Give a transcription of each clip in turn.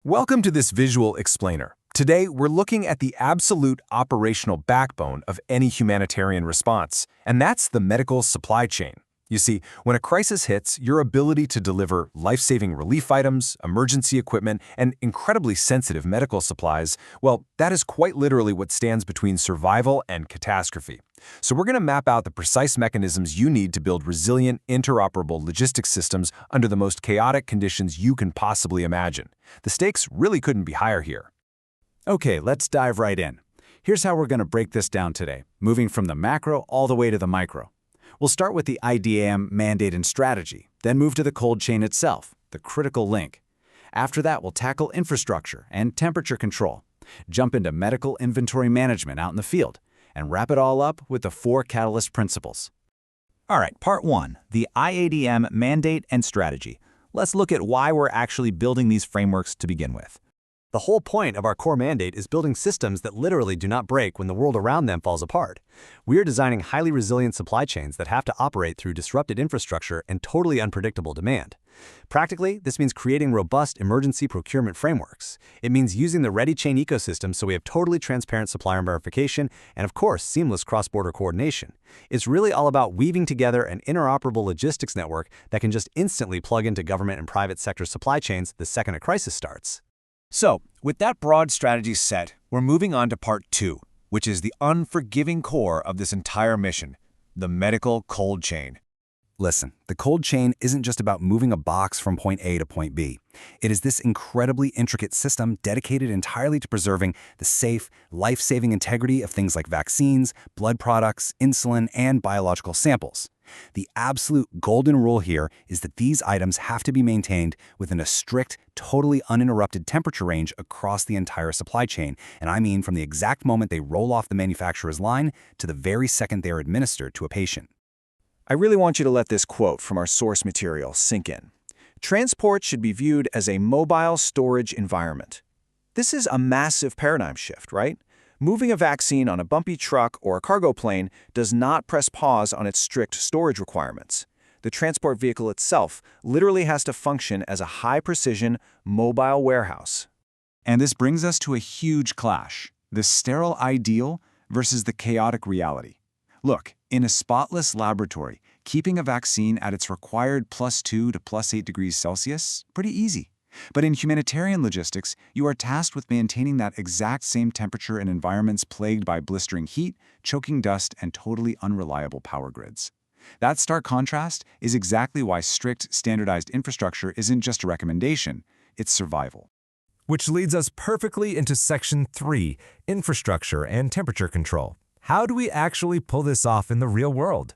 Welcome to this visual explainer. Today, we're looking at the absolute operational backbone of any humanitarian response, and that's the medical supply chain. You see, when a crisis hits, your ability to deliver life-saving relief items, emergency equipment, and incredibly sensitive medical supplies, well, that is quite literally what stands between survival and catastrophe. So we're going to map out the precise mechanisms you need to build resilient, interoperable logistics systems under the most chaotic conditions you can possibly imagine. The stakes really couldn't be higher here. Okay, let's dive right in. Here's how we're going to break this down today, moving from the macro all the way to the micro. We'll start with the IADM mandate and strategy, then move to the cold chain itself, the critical link. After that, we'll tackle infrastructure and temperature control, jump into medical inventory management out in the field, and wrap it all up with the 4 catalyst principles. All right, part 1, the IADM mandate and strategy. Let's look at why we're actually building these frameworks to begin with. The whole point of our core mandate is building systems that literally do not break when the world around them falls apart. We are designing highly resilient supply chains that have to operate through disrupted infrastructure and totally unpredictable demand. Practically, this means creating robust emergency procurement frameworks. It means using the ready chain ecosystem so we have totally transparent supplier verification and, of course, seamless cross-border coordination. It's really all about weaving together an interoperable logistics network that can just instantly plug into government and private sector supply chains the second a crisis starts. So, with that broad strategy set, we're moving on to part 2, which is the unforgiving core of this entire mission, the medical cold chain. Listen, the cold chain isn't just about moving a box from point A to point B. It is this incredibly intricate system dedicated entirely to preserving the safe, life-saving integrity of things like vaccines, blood products, insulin, and biological samples. The absolute golden rule here is that these items have to be maintained within a strict, totally uninterrupted temperature range across the entire supply chain, and I mean from the exact moment they roll off the manufacturer's line to the very second they are administered to a patient. I really want you to let this quote from our source material sink in. Transport should be viewed as a mobile storage environment. This is a massive paradigm shift, right? Moving a vaccine on a bumpy truck or a cargo plane does not press pause on its strict storage requirements. The transport vehicle itself literally has to function as a high-precision, mobile warehouse. And this brings us to a huge clash, the sterile ideal versus the chaotic reality. Look, in a spotless laboratory, keeping a vaccine at its required +2 to +8 degrees Celsius, pretty easy. But in humanitarian logistics, you are tasked with maintaining that exact same temperature in environments plagued by blistering heat, choking dust, and totally unreliable power grids. That stark contrast is exactly why strict, standardized infrastructure isn't just a recommendation, it's survival. Which leads us perfectly into Section 3, Infrastructure and Temperature Control. How do we actually pull this off in the real world?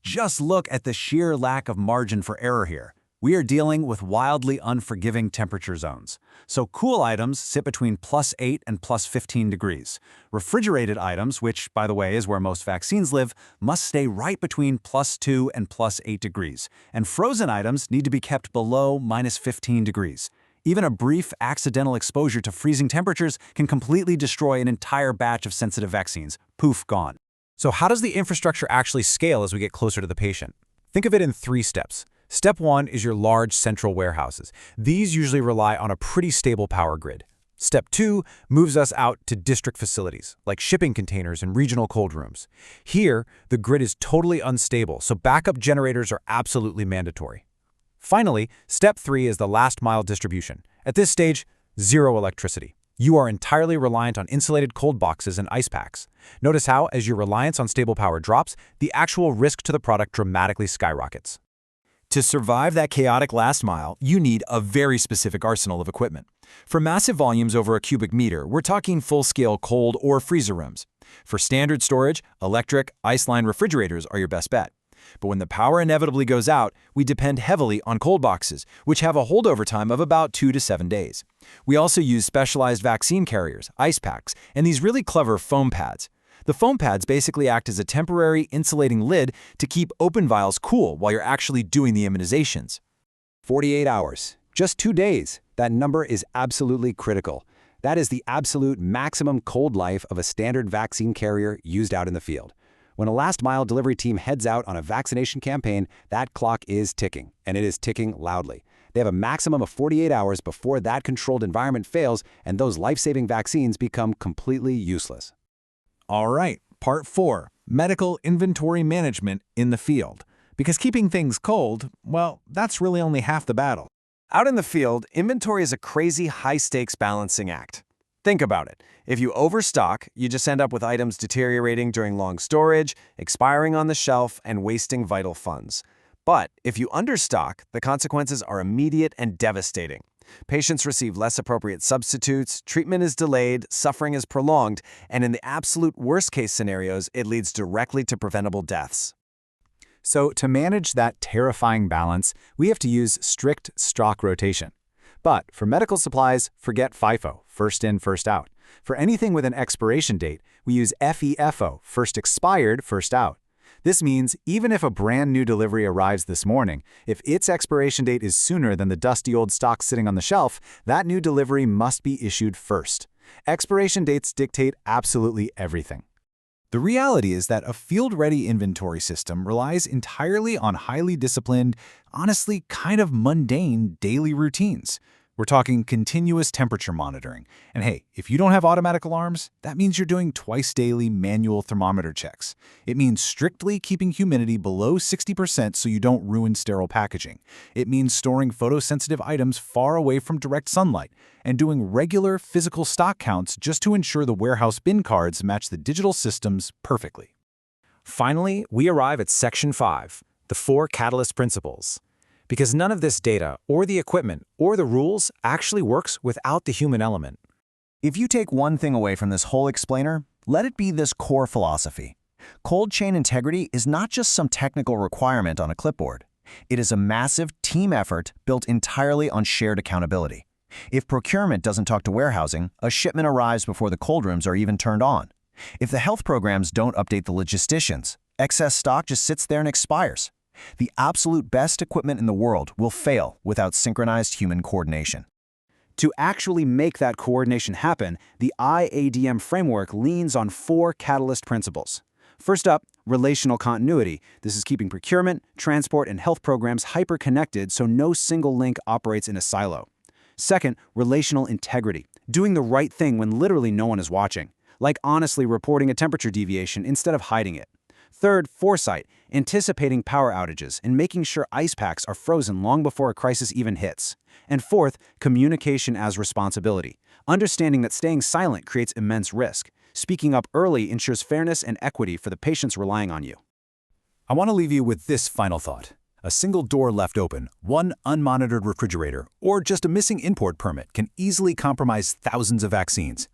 Just look at the sheer lack of margin for error here. We are dealing with wildly unforgiving temperature zones. So cool items sit between +8 and +15 degrees. Refrigerated items, which, by the way, is where most vaccines live, must stay right between +2 and +8 degrees. And frozen items need to be kept below -15 degrees. Even a brief accidental exposure to freezing temperatures can completely destroy an entire batch of sensitive vaccines. Poof, gone. So how does the infrastructure actually scale as we get closer to the patient? Think of it in 3 steps. Step 1 is your large central warehouses. These usually rely on a pretty stable power grid. Step 2 moves us out to district facilities, like shipping containers and regional cold rooms. Here, the grid is totally unstable, so backup generators are absolutely mandatory. Finally, step 3 is the last-mile distribution. At this stage, zero electricity. You are entirely reliant on insulated cold boxes and ice packs. Notice how, as your reliance on stable power drops, the actual risk to the product dramatically skyrockets. To survive that chaotic last mile, you need a very specific arsenal of equipment. For massive volumes over a cubic meter, we're talking full-scale cold or freezer rooms. For standard storage, electric, ice-lined refrigerators are your best bet. But when the power inevitably goes out, we depend heavily on cold boxes, which have a holdover time of about 2 to 7 days. We also use specialized vaccine carriers, ice packs, and these really clever foam pads. The foam pads basically act as a temporary insulating lid to keep open vials cool while you're actually doing the immunizations. 48 hours, just 2 days. That number is absolutely critical. That is the absolute maximum cold life of a standard vaccine carrier used out in the field. When a last-mile delivery team heads out on a vaccination campaign, that clock is ticking, and it is ticking loudly. They have a maximum of 48 hours before that controlled environment fails and those life-saving vaccines become completely useless. All right, part 4, medical inventory management in the field. Because keeping things cold, well, that's really only half the battle. Out in the field, inventory is a crazy high-stakes balancing act. Think about it. If you overstock, you just end up with items deteriorating during long storage, expiring on the shelf, and wasting vital funds. But if you understock, the consequences are immediate and devastating. Patients receive less appropriate substitutes, treatment is delayed, suffering is prolonged, and in the absolute worst-case scenarios, it leads directly to preventable deaths. So to manage that terrifying balance, we have to use strict stock rotation. But for medical supplies, forget FIFO, first in, first out. For anything with an expiration date, we use FEFO, first expired, first out. This means even if a brand new delivery arrives this morning, if its expiration date is sooner than the dusty old stock sitting on the shelf, that new delivery must be issued first. Expiration dates dictate absolutely everything. The reality is that a field-ready inventory system relies entirely on highly disciplined, honestly kind of mundane daily routines. We're talking continuous temperature monitoring. And hey, if you don't have automatic alarms, that means you're doing twice daily manual thermometer checks. It means strictly keeping humidity below 60% so you don't ruin sterile packaging. It means storing photosensitive items far away from direct sunlight and doing regular physical stock counts just to ensure the warehouse bin cards match the digital systems perfectly. Finally, we arrive at Section 5, the 4 catalyst principles. Because none of this data, or the equipment, or the rules actually works without the human element. If you take one thing away from this whole explainer, let it be this core philosophy. Cold chain integrity is not just some technical requirement on a clipboard. It is a massive team effort built entirely on shared accountability. If procurement doesn't talk to warehousing, a shipment arrives before the cold rooms are even turned on. If the health programs don't update the logisticians, excess stock just sits there and expires. The absolute best equipment in the world will fail without synchronized human coordination. To actually make that coordination happen, the IADM framework leans on 4 catalyst principles. First up, relational continuity. This is keeping procurement, transport, and health programs hyper-connected so no single link operates in a silo. Second, relational integrity. Doing the right thing when literally no one is watching, like honestly reporting a temperature deviation instead of hiding it. Third, foresight, anticipating power outages and making sure ice packs are frozen long before a crisis even hits. And fourth, communication as responsibility, understanding that staying silent creates immense risk. Speaking up early ensures fairness and equity for the patients relying on you. I want to leave you with this final thought. A single door left open, one unmonitored refrigerator, or just a missing import permit can easily compromise thousands of vaccines.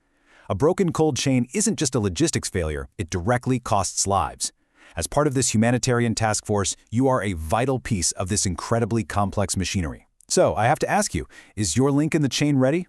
A broken cold chain isn't just a logistics failure, it directly costs lives. As part of this humanitarian task force, you are a vital piece of this incredibly complex machinery. So I have to ask you, is your link in the chain ready?